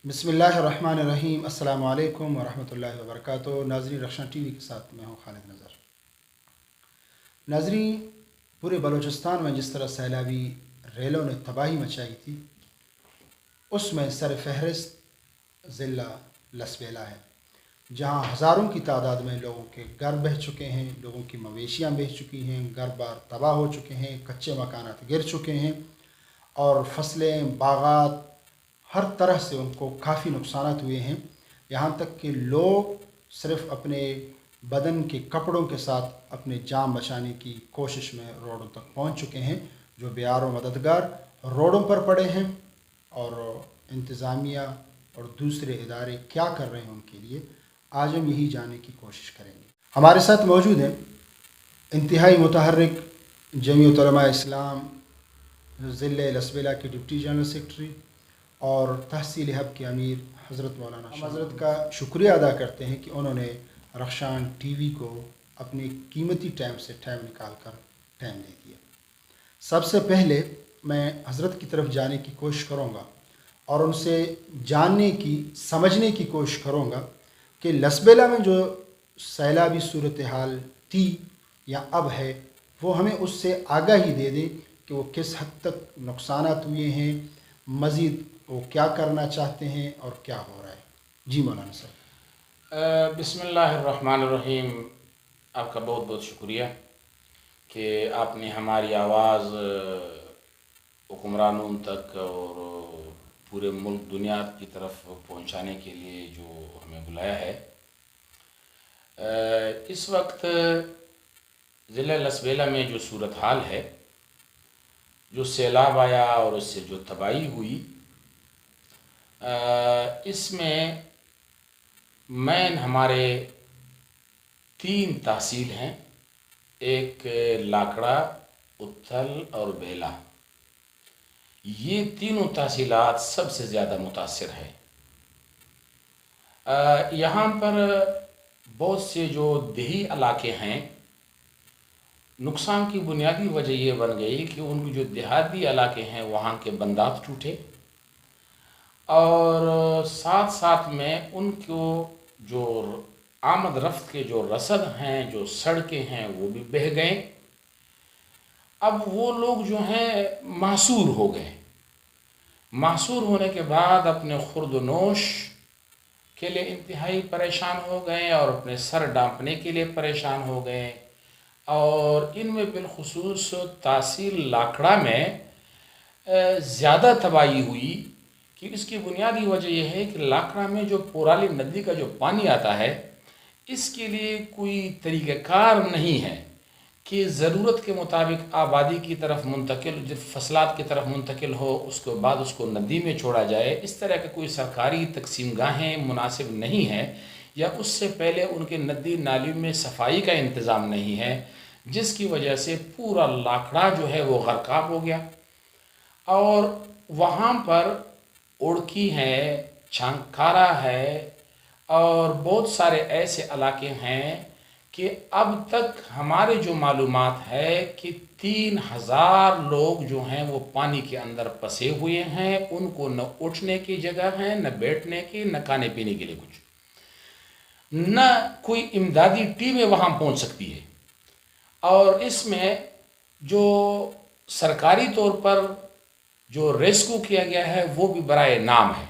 बिस्मिल्लाहिर्रहमानिर्रहीम। अस्सलाम वालेकुम वरहमतुल्लाहि वबरकातुहू। नाज़रीन, रक्षण टीवी के साथ मैं हूँ खालिद नज़र। नाज़रीन, पूरे बलूचिस्तान में जिस तरह सैलाबी रेलों ने तबाही मचाई थी, उसमें सर फहरिस्त ज़िला लसबेला है, जहाँ हज़ारों की तादाद में लोगों के घर बह चुके हैं, लोगों की मवेशियाँ बह चुकी हैं, घर बार तबाह हो चुके हैं, कच्चे मकानात गिर चुके हैं और फसलें, बागात, हर तरह से उनको काफ़ी नुकसानात हुए हैं। यहाँ तक कि लोग सिर्फ़ अपने बदन के कपड़ों के साथ अपने जान बचाने की कोशिश में रोडों तक पहुँच चुके हैं। जो बेयार व मददगार रोडों पर पड़े हैं और इंतज़ामिया और दूसरे इदारे क्या कर रहे हैं उनके लिए, आज हम यही जानने की कोशिश करेंगे। हमारे साथ मौजूद हैं इंतहाई मुतहर्रिक जमीयत उलमा इस्लाम ज़िले लसबेला के डिप्टी जनरल सेक्रेटरी और तहसील हब के अमीर हज़रत मौलाना। हम हज़रत का शुक्रिया अदा करते हैं कि उन्होंने रक्षान टीवी को अपने कीमती टाइम से टाइम निकाल कर टाइम दे दिया। सबसे पहले मैं हज़रत की तरफ जाने की कोशिश करूँगा और उनसे जानने की, समझने की कोशिश करूँगा कि लसबेला में जो सैलाबी सूरत हाल थी या अब है, वो हमें उससे आगाही दे दें कि वो किस हद तक नुकसानात हुए हैं, मज़ीद वो क्या करना चाहते हैं और क्या हो रहा है। जी मौलाना साहब। बिस्मिल्लाहिर्रहमानिर्रहीम। आपका बहुत बहुत शुक्रिया कि आपने हमारी आवाज़ हुक्मरानों तक और पूरे मुल्क दुनिया की तरफ पहुंचाने के लिए जो हमें बुलाया है। इस वक्त ज़िला लसबेला में जो सूरत हाल है, जो सैलाब आया और उससे जो तबाही हुई, इसमें मैन हमारे 3 तहसील हैं। एक लाकड़ा, उत्थल और बेला। ये तीनों तहसीलात सबसे ज़्यादा मुतासिर है। यहाँ पर बहुत से जो देही इलाके हैं, नुकसान की बुनियादी वजह ये बन गई कि उनके जो देहाती इलाके हैं वहाँ के बंदात टूटे और साथ साथ में उनको जो आमद रफ्त के जो रसद हैं, जो सड़कें हैं, वो भी बह गए। अब वो लोग जो हैं मासूर हो गए। मासूर होने के बाद अपने खुर्दनोश के लिए इंतहाई परेशान हो गए और अपने सर डांपने के लिए परेशान हो गए। और इनमें बिलखुसूस तहसील लाकड़ा में ज़्यादा तबाही हुई कि इसकी बुनियादी वजह यह है कि लाकड़ा में जो पोराली नदी का जो पानी आता है, इसके लिए कोई तरीक़ाकार नहीं है कि ज़रूरत के मुताबिक आबादी की तरफ मुंतकिल, जो फसलात की तरफ मुंतकिल हो, उसके बाद उसको नदी में छोड़ा जाए। इस तरह के कोई सरकारी तकसीम गाहें मुनासिब नहीं हैं, या उससे पहले उनके नदी नाली में सफाई का इंतज़ाम नहीं है, जिसकी वजह से पूरा लाकड़ा जो है वो गर्काब हो गया। और वहाँ पर उड़की है, छांकारा है और बहुत सारे ऐसे इलाके हैं कि अब तक हमारे जो मालूमात है कि 3000 लोग जो हैं वो पानी के अंदर फंसे हुए हैं। उनको न उठने की जगह है, न बैठने की, न खाने पीने के लिए कुछ, न कोई इमदादी टीमें वहाँ पहुँच सकती है। और इसमें जो सरकारी तौर पर जो रेस्क्यू किया गया है वो भी बराए नाम है।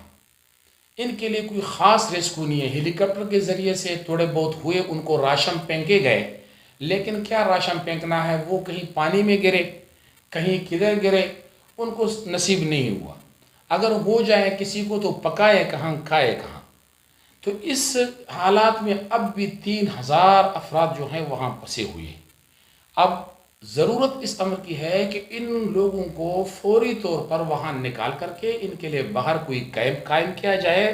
इनके लिए कोई ख़ास रेस्क्यू नहीं है। हेलीकॉप्टर के ज़रिए से थोड़े बहुत हुए, उनको राशन फेंके गए, लेकिन क्या राशन फेंकना है, वो कहीं पानी में गिरे, कहीं किधर गिरे, उनको नसीब नहीं हुआ। अगर हो जाए किसी को तो पकाए कहाँ, खाए कहाँ। तो इस हालात में अब भी 3000 अफराद जो हैं वहाँ फंसे हुए हैं। अब ज़रूरत इस अमर की है कि इन लोगों को फौरी तौर पर वहाँ निकाल करके इनके लिए बाहर कोई कैंप कायम किया जाए,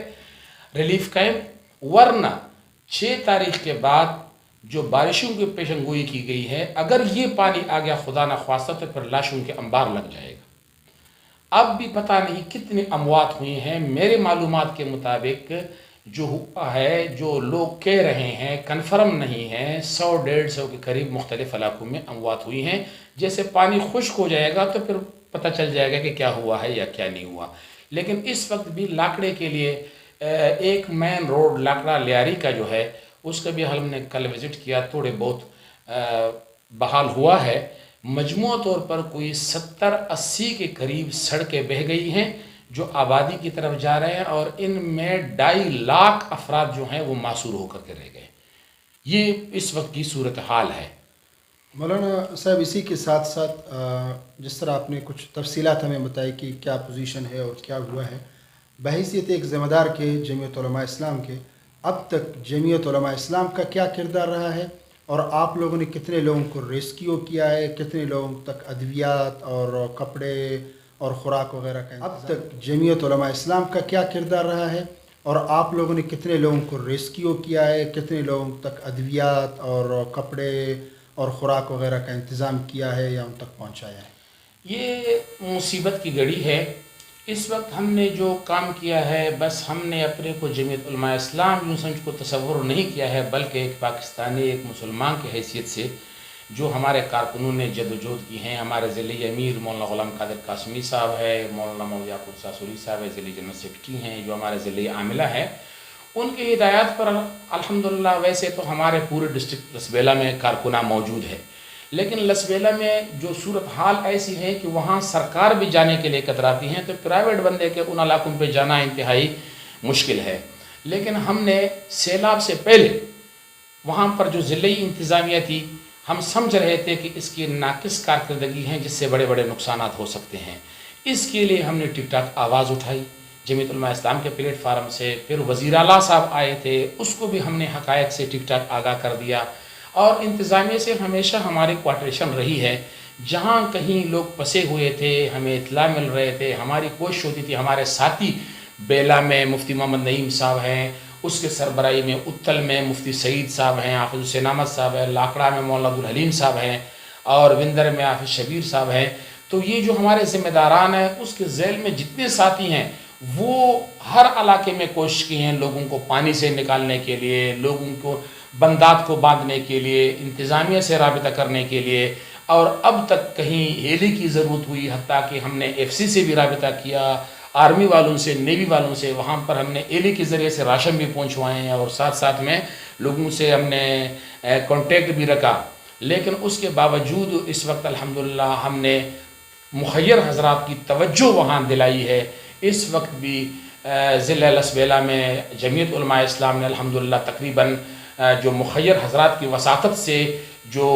रिलीफ कैंप। वरना 6 तारीख के बाद जो बारिशों की पेशनगोई की गई है, अगर ये पानी आ गया खुदा न ख्वास्ता, तो फिर लाशों के अंबार लग जाएगा। अब भी पता नहीं कितनी अमवात हुई हैं। मेरे मालूमात के मुताबिक जो हुआ है, जो लोग कह रहे हैं, कन्फर्म नहीं है, 100-150 के करीब मुख्तलिफ इलाकों में अमवात हुई हैं। जैसे पानी खुश्क हो जाएगा तो फिर पता चल जाएगा कि क्या हुआ है या क्या नहीं हुआ। لیکن اس وقت بھی لاکڑے کے لیے ایک مین روڈ لاکڑا لیاری کا جو ہے اس کا بھی ہم نے کل وزٹ کیا، تھوڑے بہت بحال ہوا ہے۔ مجموعہ طور پر کوئی 70-80 کے قریب سڑکیں بہہ گئی ہیں جو آبادی کی طرف جا رہے ہیں، اور ان میں 2.5 لاکھ افراد جو ہیں وہ معصور ہو کر کے رہ گئے۔ یہ اس وقت کی صورتحال ہے۔ مولانا صاحب، اسی کے ساتھ ساتھ جس طرح آپ نے کچھ تفصیلات ہمیں بتائی کہ کیا پوزیشن ہے اور کیا ہوا ہے، بحیثیت ایک ذمہ دار کے جمعیت علماء اسلام کے، اب تک جمعیت علماء اسلام کا کیا کردار رہا ہے، اور آپ لوگوں نے کتنے لوگوں کو ریسکیو کیا ہے، کتنے لوگوں تک ادویات اور کپڑے اور خوراک وغیرہ کا اب تک جمعیت علماء اسلام کا کیا کردار رہا ہے، اور آپ لوگوں نے کتنے لوگوں کو ریسکیو کیا ہے، کتنے لوگوں تک ادویات اور کپڑے اور خوراک وغیرہ کا انتظام کیا ہے یا ان تک پہنچایا ہے؟ یہ مصیبت کی گھڑی ہے۔ اس وقت ہم نے جو کام کیا ہے، بس ہم نے اپنے کو جمعیت علماء اسلام یوں سمجھ کو تصور نہیں کیا ہے، بلکہ ایک پاکستانی، ایک مسلمان کی حیثیت سے جو ہمارے کارکنوں نے جد و جہد کی ہیں، ہمارے ضلعی امیر مولانا غلام قادر قاسمی صاحب ہے، مولانا مولوی یعقوب ساسوری صاحب ہے، ضلعی جنرل سیکرٹری ہیں، جو ہمارے ضلعی عاملہ ہے، ان کی ہدایات پر الحمدللہ ویسے تو ہمارے پورے ڈسٹرکٹ لسبیلا میں کارکنہ موجود ہے، لیکن لسبیلا میں جو صورتحال ایسی ہے کہ وہاں سرکار بھی جانے کے لیے کتراتی ہیں، تو پرائیویٹ بندے کے ان علاقوں پہ جانا انتہائی مشکل ہے۔ لیکن ہم نے سیلاب سے پہلے وہاں پر جو ضلعی انتظامیہ تھی، ہم سمجھ رہے تھے کہ اس کی ناقص کارکردگی ہیں جس سے بڑے بڑے نقصانات ہو سکتے ہیں، اس کے لیے ہم نے ٹک ٹاک آواز اٹھائی جمعیت علماء اسلام کے پلیٹ فارم سے، پھر وزیر اعلیٰ صاحب آئے تھے، اس کو بھی ہم نے حقائق سے ٹک ٹاک آگاہ کر دیا، اور انتظامیہ سے ہمیشہ ہماری کوارٹریشن رہی ہے، جہاں کہیں لوگ پسے ہوئے تھے ہمیں اطلاع مل رہے تھے، ہماری کوشش ہوتی تھی، ہمارے ساتھی بیلا میں مفتی محمد نعیم صاحب ہیں، اس کے سربراہی میں اتل میں مفتی سعید صاحب ہیں، حافظ حسین احمد صاحب ہیں، لاکڑا میں مولانا عبدالحلیم صاحب ہیں، اور وندر میں حافظ شبیر صاحب ہیں، تو یہ جو ہمارے ذمہ داران ہیں اس کے ذیل میں جتنے ساتھی ہیں وہ ہر علاقے میں کوشش کی ہیں لوگوں کو پانی سے نکالنے کے لیے، لوگوں کو بندات کو باندھنے کے لیے، انتظامیہ سے رابطہ کرنے کے لیے، اور اب تک کہیں ہیلی کی ضرورت ہوئی، حتیٰ کہ ہم نے ایف سی سے بھی رابطہ کیا، آرمی والوں سے، نیوی والوں سے، وہاں پر ہم نے ایلی کے ذریعے سے راشن بھی پہنچوائے ہیں، اور ساتھ ساتھ میں لوگوں سے ہم نے کانٹیکٹ بھی رکھا، لیکن اس کے باوجود اس وقت الحمدللہ ہم نے مخیر حضرات کی توجہ وہاں دلائی ہے۔ اس وقت بھی ضلع لسبیلا میں جمعیت علماء اسلام نے الحمدللہ تقریباً جو مخیر حضرات کی وساطت سے جو